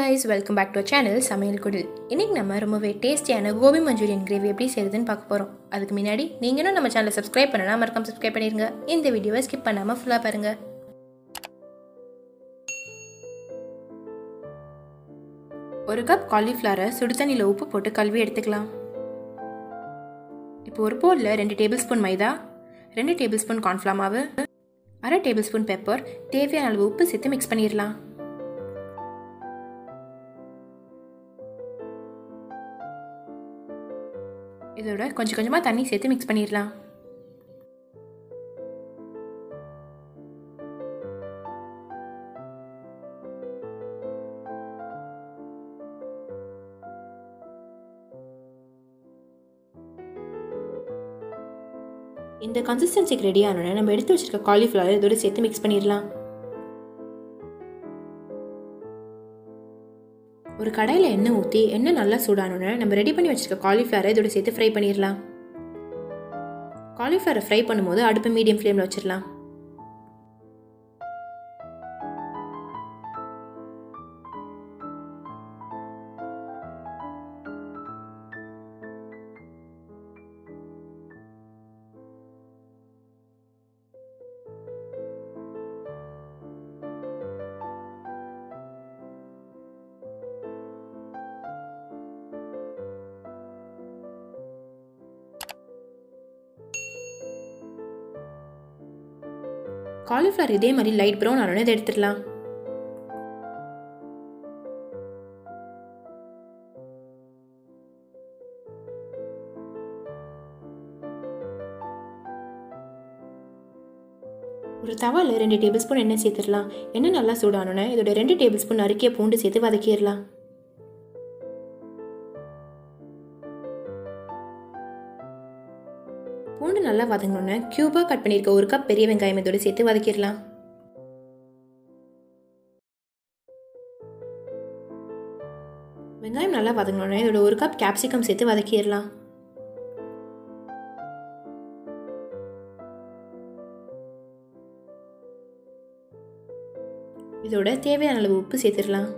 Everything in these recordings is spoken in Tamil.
guys, welcome back to our channel samayalkudil. இன்னைக்கு நம்ம ரொம்பவே டேஸ்டியான கோபி மஞ்சூரியன் கிரேவி எப்படி செய்யறதுன்னு பார்க்க போறோம். அதுக்கு முன்னாடி நீங்க இன்னும் நம்ம சேனலை சப்ஸ்கிரைப் பண்ணனா மறக்காம சப்ஸ்கிரைப் பண்ணிருங்க. இந்த வீடியோவை ஸ்கிப் பண்ணாம ஃபுல்லா பாருங்க. ஒரு கப் காலிஃப்ளவரை சுடு தண்ணில உப்பு போட்டு கழுவி எடுத்துக்கலாம். இப்போ ஒரு பவுல்ல 2 டேபிள்ஸ்பூன் மைதா, 2 டேபிள்ஸ்பூன் கார்ன்ஃப்ளவர் மாவு, 1/2 டேபிள்ஸ்பூன் பெப்பர், தேவையான அளவு உப்பு சேர்த்து மிக்ஸ் பண்ணிடலாம். இதோட கொஞ்சம் கொஞ்சமா தண்ணி சேர்த்து மிக்ஸ் பண்ணிடலாம். இந்த கன்சிஸ்டன்சிக்கு ரெடி ஆனோட நம்ம எடுத்து வச்சிருக்க காலிஃப்ளவர் இதோட சேர்த்து மிக்ஸ் பண்ணிடலாம். ஒரு கடாயில் எண்ணெய் ஊற்றி எண்ணெய் நல்லா சூடானோன்னு நம்ம ரெடி பண்ணி வச்சிருக்க காலிஃப்ளவரை இதோட சேர்த்து ஃப்ரை பண்ணிடலாம். காலிஃப்ளவரை ஃப்ரை பண்ணும்போது அடுப்பு மீடியம் ஃப்ளேமில் வச்சிடலாம். காலிஃப்ளவர் இதே மாதிரி லைட் ப்ரௌன் ஆனோன்னு இதை எடுத்துடலாம். ஒரு தவால 2 டேபிள்ஸ்பூன் எண்ணெய் சேர்த்துடலாம். எண்ணெய் நல்லா சூடானோன்னு இதோட 2 டேபிள்ஸ்பூன் நறுக்கிய பூண்டு சேர்த்து வதக்கிடலாம். பூண்டு நல்லா வதங்கணுன்னு கியூபா கட் பண்ணியிருக்க 1 கப் பெரிய வெங்காயம் இதோட சேர்த்து வதக்கிடலாம். வெங்காயம் நல்லா வதங்கணுன்னு இதோட 1 கப் கேப்சிகம் சேர்த்து வதக்கிடலாம். இதோட தேவையான அளவு உப்பு சேர்த்துடலாம்.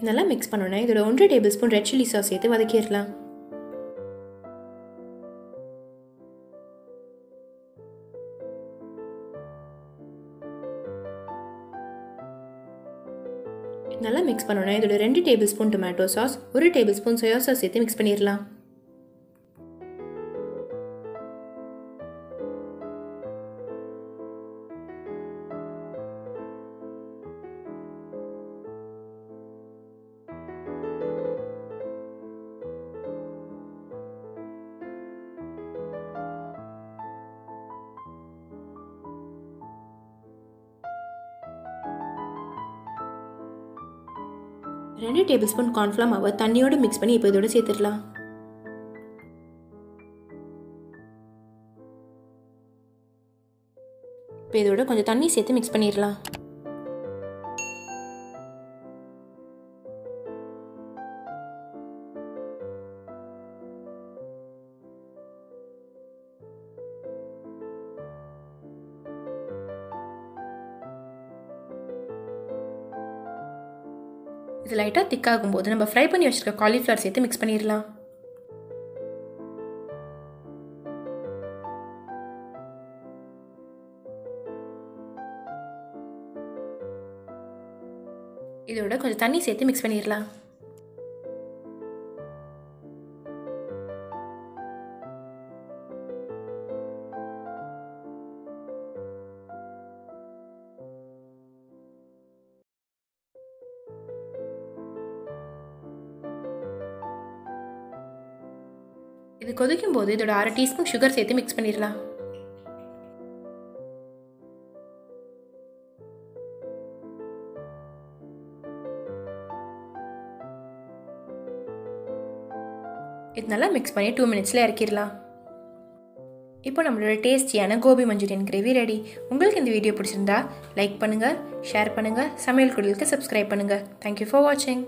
நல்லா மிக்ஸ் பண்ணோன்னா இதோட 1 டேபிள்ஸ்பூன் ரெட் சில்லி சாஸ் சேர்த்து வதக்கிடலாம். நல்லா மிக்ஸ் பண்ணோன்னா இதோட 2 tablespoon tomato sauce, 1 tablespoon soya sauce சேர்த்து மிக்ஸ் பண்ணிடலாம். ரெண்டு டேபிள்ஸ்பூன் கார்ன்ஃப்ளவர் மாவை தண்ணியோடு மிக்ஸ் பண்ணி இப்போ இதோட சேர்த்துடலாம். இப்போ இதோட கொஞ்சம் தண்ணி சேர்த்து மிக்ஸ் பண்ணிடலாம். இது லைட்டாக திக்காகும்போது நம்ம ஃப்ரை பண்ணி வச்சிருக்க காலிஃப்ளவர் சேர்த்து மிக்ஸ் பண்ணிடலாம். இதோட கொஞ்சம் தண்ணி சேர்த்து மிக்ஸ் பண்ணிடலாம். இது கொதிக்கும் போது இதோட 1/2 டீஸ்பூன் சுகர் சேர்த்து மிக்ஸ் பண்ணிடலாம். இது நல்லா மிக்ஸ் பண்ணி 2 மினிட்ஸ்ல இறக்கிடலாம். இப்போ நம்மளோட டேஸ்டியான கோபி மஞ்சூரியன் கிரேவி ரெடி. உங்களுக்கு இந்த வீடியோ பிடிச்சிருந்தா லைக் பண்ணுங்க, ஷேர் பண்ணுங்க, சமையல்குடிலுக்கு சப்ஸ்கிரைப் பண்ணுங்க. Thank you for watching.